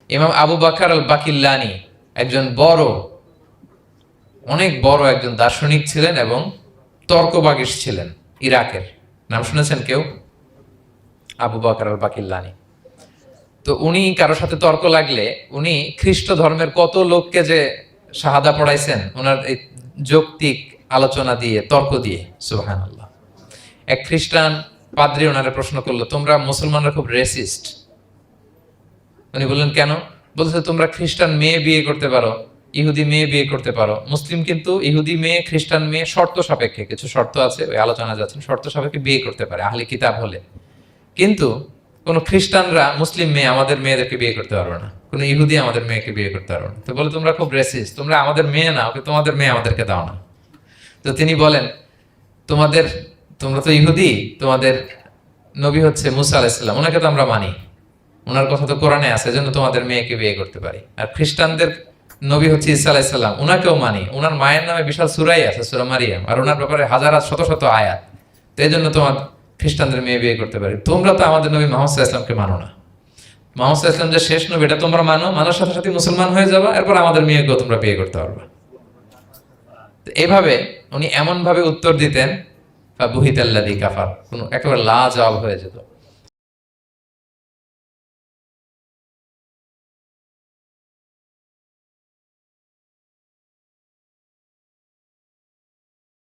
ইমাম আবু বাকর আল বাকিল্লানি একজন অনেক বড় একজন দার্শনিক ছিলেন এবং তর্কবাগীশ ছিলেন, ইরাকের। নাম শুনেছেন কেউ? আবু বাকর আল বাকিল্লানি। তো উনি কারোর সাথে তর্ক লাগলে উনি খ্রিস্ট ধর্মের কত লোককে যে শাহাদা পড়াইছেন ওনার এই যৌক্তিক আলোচনা দিয়ে, তর্ক দিয়ে। সুবহানাল্লাহ। এক খ্রিস্টান পাদ্রী ওনারে প্রশ্ন করলো, তোমরা মুসলমানরা খুব রেসিস্ট। উনি বললেন কেন? বলছে তোমরা খ্রিস্টান মেয়ে বিয়ে করতে পারো, ইহুদি মেয়ে বিয়ে করতে পারো, মুসলিম কিন্তু ইহুদি মেয়ে খ্রিস্টান মেয়ে শর্ত সাপেক্ষে, কিছু শর্ত আছে ওই আলোচনা যাচ্ছেন, শর্ত সাপেক্ষে বিয়ে করতে পারে আহলে কিতাব হলে। কিন্তু কোন খ্রিস্টানরা মুসলিম মেয়ে আমাদের মেয়েদেরকে বিয়ে করতে পারবে না, কোন ইহুদি আমাদের মেয়েকে বিয়ে করতে পারবে না। তো বলে তোমরা খুব রেসিস্ট, তোমরা আমাদের মেয়ে না, ওকে তোমাদের মেয়ে আমাদেরকে দাও না। তো তিনি বলেন তোমরা তো ইহুদি, তোমাদের নবী হচ্ছে মুসা আলাইসাল্লাম, ওনাকে তো আমরা মানি, ওনার কথা তো কোরআনে আছে, এজন্য তোমাদের মেয়েকে বিয়ে করতে পারি। আর খ্রিস্টানদের নবী হচ্ছে ঈসা আলাইসাল্লাম, ওনাকেও মানি, ওনার মায়ের নামে বিশাল সূরাই আছে, সূরা মারিয়াম, আর ওনার ব্যাপারে হাজার শত শত আয়াত, তো এই জন্য তোমার খ্রিস্টানদের মেয়ে বিয়ে করতে পারি। তোমরা তো আমাদের নবী মুহাম্মদ সাল্লাল্লাহু আলাইহি ওয়াসাল্লামকে মানো না। মুহাম্মদ সাল্লাল্লাহু আলাইহি ওয়াসাল্লাম যে শেষ নবী এটা তোমরা মানার সাথে সাথে মুসলমান হয়ে যাবা, এরপর আমাদের মেয়েকেও তোমরা বিয়ে করতে পারবা। এভাবে উনি এমন ভাবে উত্তর দিতেন, বুহিতাল্লাযী কাফার, একেবারে লাজবাব হয়ে যেত।